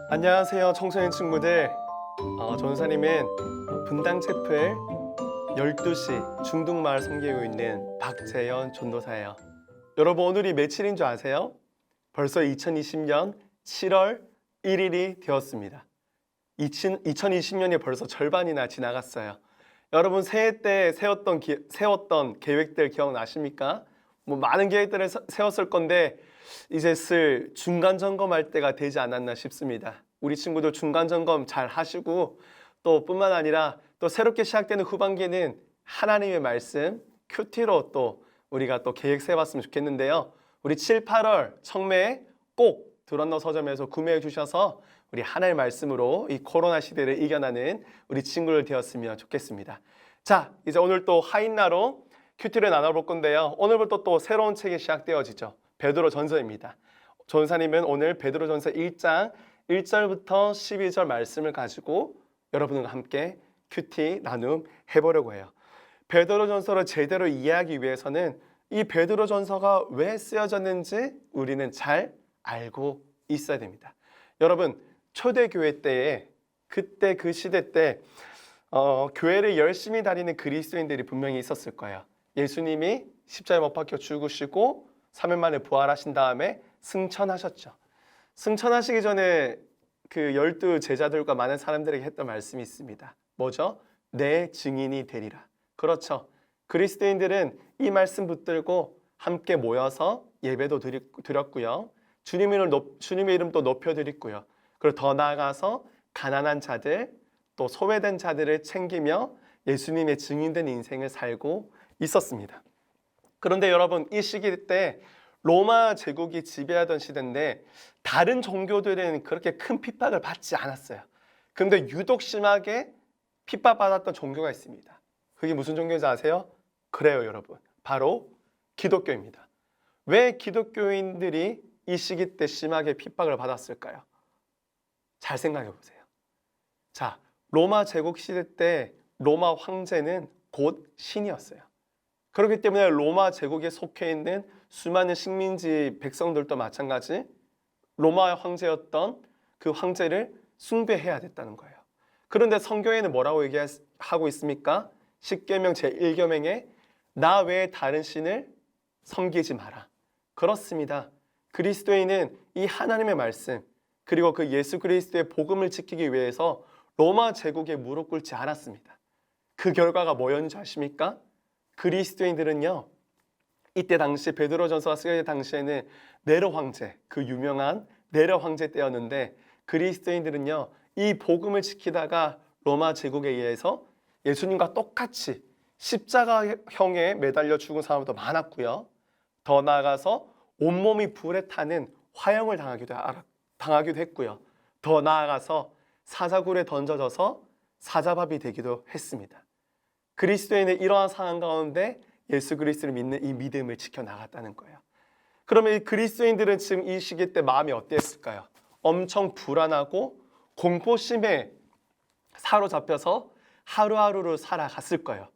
안녕하세요, 청소년 친구들. 전사님은 분당 채플 12시 중등마을 섬기고 있는 박재현 전도사예요. 여러분, 오늘이 며칠인 줄 아세요? 벌써 2020년 7월 1일이 되었습니다. 2020년이 벌써 절반이나 지나갔어요. 여러분, 새해 때 세웠던 계획들 기억나십니까? 많은 계획들을 세웠을 건데 이제 슬 중간 점검할 때가 되지 않았나 싶습니다. 우리 친구들 중간 점검 잘 하시고, 또 뿐만 아니라 또 새롭게 시작되는 후반기에는 하나님의 말씀 큐티로 또 우리가 또 계획 세워봤으면 좋겠는데요. 우리 7, 8월 청매에 꼭 드런너 서점에서 구매해 주셔서 우리 하나님의 말씀으로 이 코로나 시대를 이겨나는 우리 친구들 되었으면 좋겠습니다. 자, 이제 오늘 또 하인나로 큐티를 나눠볼 건데요. 오늘부터 또 새로운 책이 시작되어지죠. 베드로 전서입니다. 전사님은 오늘 베드로 전서 1장 1절부터 12절 말씀을 가지고 여러분과 함께 큐티 나눔 해보려고 해요. 베드로 전서를 제대로 이해하기 위해서는 이 베드로 전서가 왜 쓰여졌는지 우리는 잘 알고 있어야 됩니다. 여러분, 초대교회 때에 그때 그 시대 때 교회를 열심히 다니는 그리스도인들이 분명히 있었을 거예요. 예수님이 십자가에 못 박혀 죽으시고 3일 만에 부활하신 다음에 승천하셨죠. 승천하시기 전에 그 12 제자들과 많은 사람들에게 했던 말씀이 있습니다. 뭐죠? 내 증인이 되리라. 그렇죠. 그리스도인들은 이 말씀 붙들고 함께 모여서 예배도 드렸고요. 주님의 이름도 높여드리고요. 그리고 더 나아가서 가난한 자들, 또 소외된 자들을 챙기며 예수님의 증인된 인생을 살고 있었습니다. 그런데 여러분, 이 시기 때 로마 제국이 지배하던 시대인데 다른 종교들은 그렇게 큰 핍박을 받지 않았어요. 그런데 유독 심하게 핍박받았던 종교가 있습니다. 그게 무슨 종교인지 아세요? 그래요, 여러분. 바로 기독교입니다. 왜 기독교인들이 이 시기 때 심하게 핍박을 받았을까요? 잘 생각해 보세요. 자, 로마 제국 시대 때 로마 황제는 곧 신이었어요. 그렇기 때문에 로마 제국에 속해 있는 수많은 식민지 백성들도 마찬가지 로마 황제였던 그 황제를 숭배해야 됐다는 거예요. 그런데 성경에는 뭐라고 얘기하고 있습니까? 십계명 제1계명에 나 외에 다른 신을 섬기지 마라. 그렇습니다. 그리스도인은 이 하나님의 말씀 그리고 그 예수 그리스도의 복음을 지키기 위해서 로마 제국에 무릎 꿇지 않았습니다. 그 결과가 뭐였는지 아십니까? 그리스도인들은요, 이때 당시 베드로 전서가 쓰여질 당시에는 네로 황제, 그 유명한 네로 황제 때였는데 그리스도인들은요, 이 복음을 지키다가 로마 제국에 의해서 예수님과 똑같이 십자가형에 매달려 죽은 사람도 많았고요. 더 나아가서 온몸이 불에 타는 화형을 당하기도 했고요. 더 나아가서 사자굴에 던져져서 사자밥이 되기도 했습니다. 그리스도인의 이러한 상황 가운데 예수 그리스도를 믿는 이 믿음을 지켜나갔다는 거예요. 그러면 이 그리스도인들은 지금 이 시기 때 마음이 어땠을까요? 엄청 불안하고 공포심에 사로잡혀서 하루하루를 살아갔을 거예요.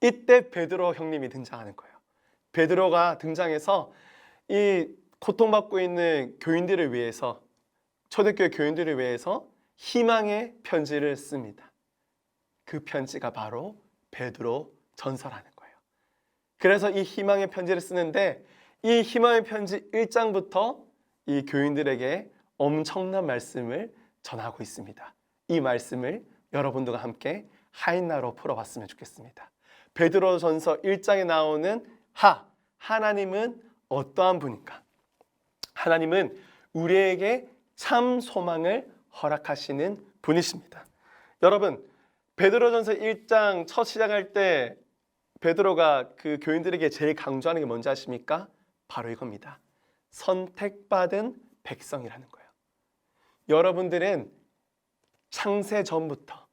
이때 베드로 형님이 등장하는 거예요. 베드로가 등장해서 이 고통받고 있는 교인들을 위해서, 초대교회 교인들을 위해서 희망의 편지를 씁니다. 그 편지가 바로 베드로 전서라는 거예요. 그래서 이 희망의 편지를 쓰는데 이 희망의 편지 1장부터 이 교인들에게 엄청난 말씀을 전하고 있습니다. 이 말씀을 여러분들과 함께 하인나로 풀어봤으면 좋겠습니다. 베드로 전서 1장에 나오는 하나님은 어떠한 분인가? 하나님은 우리에게 참 소망을 허락하시는 분이십니다. 여러분, 베드로전서 1장 첫 시작할 때 베드로가 그 교인들에게 제일 강조하는 게 뭔지 아십니까? 바로 이겁니다. 선택받은 백성이라는 거예요. 여러분들은 창세 전부터,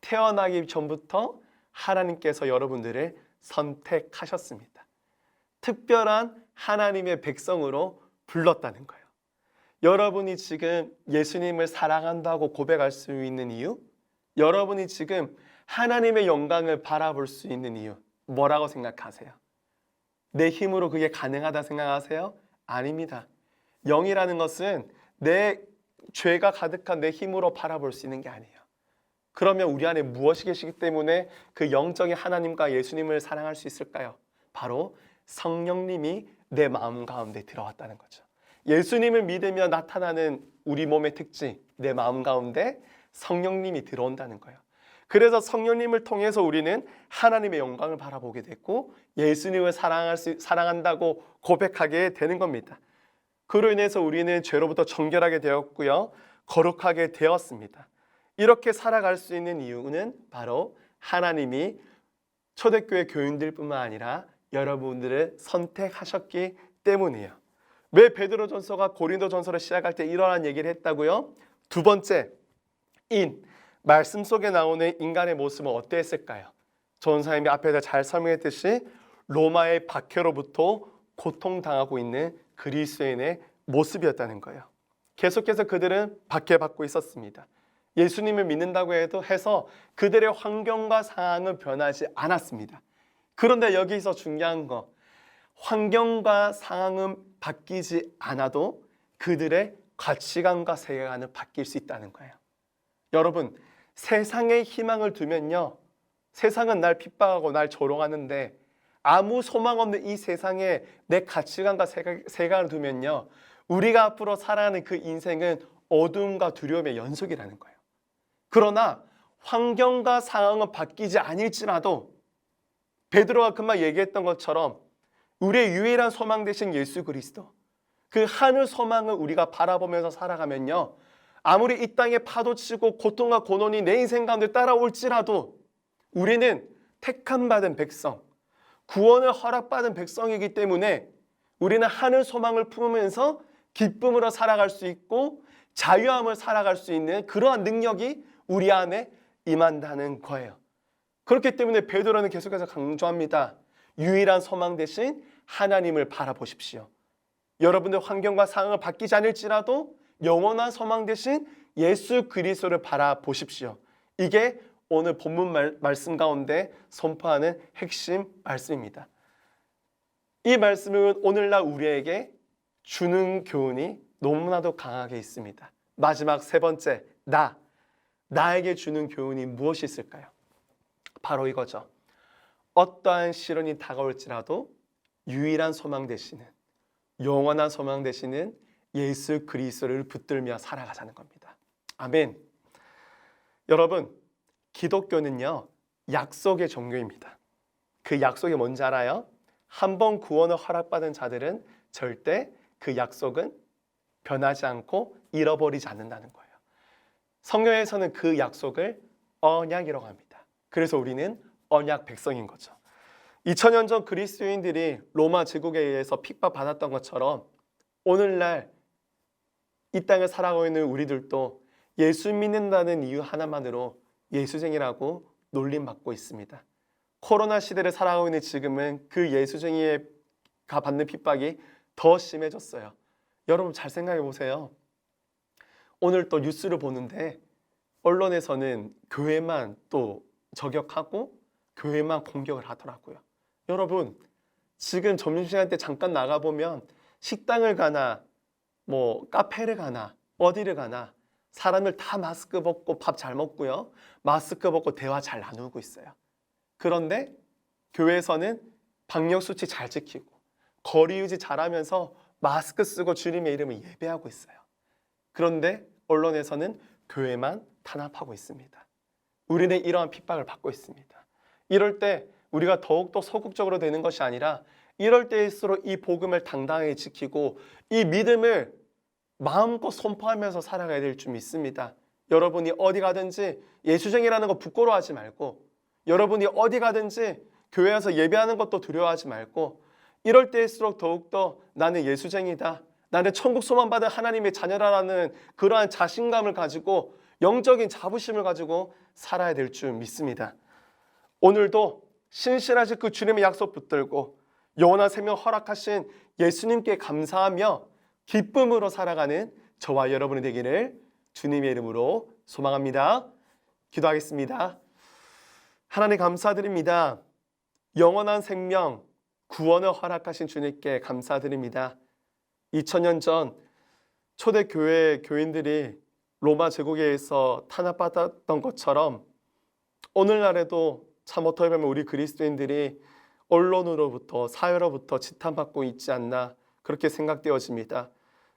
태어나기 전부터 하나님께서 여러분들을 선택하셨습니다. 특별한 하나님의 백성으로 불렀다는 거예요. 여러분이 지금 예수님을 사랑한다고 고백할 수 있는 이유, 여러분이 지금 하나님의 영광을 바라볼 수 있는 이유, 뭐라고 생각하세요? 내 힘으로 그게 가능하다 생각하세요? 아닙니다. 영이라는 것은 내 죄가 가득한 내 힘으로 바라볼 수 있는 게 아니에요. 그러면 우리 안에 무엇이 계시기 때문에 그 영적인 하나님과 예수님을 사랑할 수 있을까요? 바로 성령님이 내 마음 가운데 들어왔다는 거죠. 예수님을 믿으며 나타나는 우리 몸의 특징, 내 마음 가운데 성령님이 들어온다는 거예요. 그래서 성령님을 통해서 우리는 하나님의 영광을 바라보게 됐고 예수님을 사랑한다고 고백하게 되는 겁니다. 그로 인해서 우리는 죄로부터 정결하게 되었고요. 거룩하게 되었습니다. 이렇게 살아갈 수 있는 이유는 바로 하나님이 초대교회 교인들뿐만 아니라 여러분들을 선택하셨기 때문이에요. 왜 베드로전서가 고린도전서를 시작할 때 이러한 얘기를 했다고요? 두 번째, 말씀 속에 나오는 인간의 모습은 어땠을까요? 전사님이 앞에서 잘 설명했듯이 로마의 박해로부터 고통당하고 있는 그리스도인의 모습이었다는 거예요. 계속해서 그들은 박해받고 있었습니다. 예수님을 믿는다고 해서 그들의 환경과 상황은 변하지 않았습니다. 그런데 여기서 중요한 거, 환경과 상황은 바뀌지 않아도 그들의 가치관과 세계관은 바뀔 수 있다는 거예요. 여러분, 세상에 희망을 두면요, 세상은 날 핍박하고 날 조롱하는데 아무 소망 없는 이 세상에 내 가치관과 세계관을 두면요, 우리가 앞으로 살아가는 그 인생은 어둠과 두려움의 연속이라는 거예요. 그러나 환경과 상황은 바뀌지 않을지라도 베드로가 금방 얘기했던 것처럼 우리의 유일한 소망 되신 예수 그리스도, 그 하늘 소망을 우리가 바라보면서 살아가면요, 아무리 이 땅에 파도치고 고통과 고난이 내 인생 가운데 따라올지라도 우리는 택함받은 백성, 구원을 허락받은 백성이기 때문에 우리는 하늘 소망을 품으면서 기쁨으로 살아갈 수 있고 자유함을 살아갈 수 있는 그러한 능력이 우리 안에 임한다는 거예요. 그렇기 때문에 베드로는 계속해서 강조합니다. 유일한 소망 대신 하나님을 바라보십시오. 여러분들 환경과 상황을 바뀌지 않을지라도 영원한 소망 대신 예수 그리스도를 바라보십시오. 이게 오늘 본문 말씀 가운데 선포하는 핵심 말씀입니다. 이 말씀은 오늘날 우리에게 주는 교훈이 너무나도 강하게 있습니다. 마지막 세 번째, 나에게 주는 교훈이 무엇이 있을까요? 바로 이거죠. 어떠한 시련이 다가올지라도 유일한 소망 되시는, 영원한 소망 되시는 예수 그리스도를 붙들며 살아가자는 겁니다. 아멘. 여러분, 기독교는요, 약속의 종교입니다. 그 약속이 뭔지 알아요? 한 번 구원을 허락받은 자들은 절대 그 약속은 변하지 않고 잃어버리지 않는다는 거예요. 성경에서는 그 약속을 언약이라고 합니다. 그래서 우리는 언약 백성인 거죠. 2000년 전 그리스도인들이 로마 제국에 의해서 핍박받았던 것처럼 오늘날 이 땅을 살아가고 있는 우리들도 예수 믿는다는 이유 하나만으로 예수쟁이라고 놀림받고 있습니다. 코로나 시대를 살아가고 있는 지금은 그 예수쟁이가 받는 핍박이 더 심해졌어요. 여러분 잘 생각해 보세요. 오늘 또 뉴스를 보는데 언론에서는 교회만 또 저격하고 교회만 공격을 하더라고요. 여러분, 지금 점심시간 때 잠깐 나가보면 식당을 가나 뭐 카페를 가나 어디를 가나 사람들 다 마스크 벗고 밥 잘 먹고요, 마스크 벗고 대화 잘 나누고 있어요. 그런데 교회에서는 방역수칙 잘 지키고 거리 유지 잘하면서 마스크 쓰고 주님의 이름을 예배하고 있어요. 그런데 언론에서는 교회만 탄압하고 있습니다. 우리는 이러한 핍박을 받고 있습니다. 이럴 때 우리가 더욱더 소극적으로 되는 것이 아니라 이럴 때일수록 이 복음을 당당하게 지키고 이 믿음을 마음껏 선포하면서 살아가야 될 줄 믿습니다. 여러분이 어디 가든지 예수쟁이라는 거 부끄러워하지 말고, 여러분이 어디 가든지 교회에서 예배하는 것도 두려워하지 말고, 이럴 때일수록 더욱더 나는 예수쟁이다, 나는 천국 소망받은 하나님의 자녀라는 그러한 자신감을 가지고 영적인 자부심을 가지고 살아야 될 줄 믿습니다. 오늘도 신실하신 그 주님의 약속 붙들고 영원한 생명 허락하신 예수님께 감사하며 기쁨으로 살아가는 저와 여러분이 되기를 주님의 이름으로 소망합니다. 기도하겠습니다. 하나님 감사드립니다. 영원한 생명, 구원을 허락하신 주님께 감사드립니다. 2000년 전 초대 교회 교인들이 로마 제국에 의해서 탄압받았던 것처럼 오늘날에도 참 어떻게 보면 우리 그리스도인들이 언론으로부터 사회로부터 지탄받고 있지 않나 그렇게 생각되어집니다.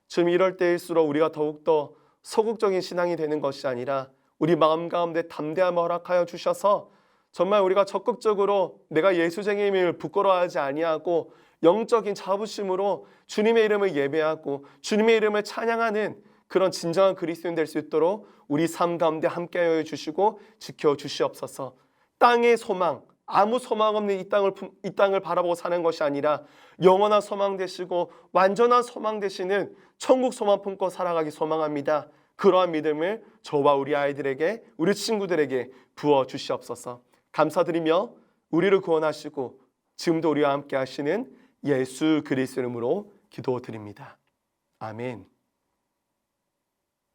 지금 이럴 때일수록 우리가 더욱더 소극적인 신앙이 되는 것이 아니라 우리 마음 가운데 담대함을 허락하여 주셔서 정말 우리가 적극적으로 내가 예수쟁이임을 부끄러워하지 아니하고 영적인 자부심으로 주님의 이름을 예배하고 주님의 이름을 찬양하는 그런 진정한 그리스도인 될 수 있도록 우리 삶 가운데 함께하여 주시고 지켜주시옵소서. 땅의 소망, 아무 소망 없는 이 땅을 바라보고 사는 것이 아니라 영원한 소망 되시고 완전한 소망 되시는 천국 소망 품고 살아가기 소망합니다. 그러한 믿음을 저와 우리 아이들에게, 우리 친구들에게 부어주시옵소서. 감사드리며 우리를 구원하시고 지금도 우리와 함께 하시는 예수 그리스도 이름으로 기도드립니다. 아멘.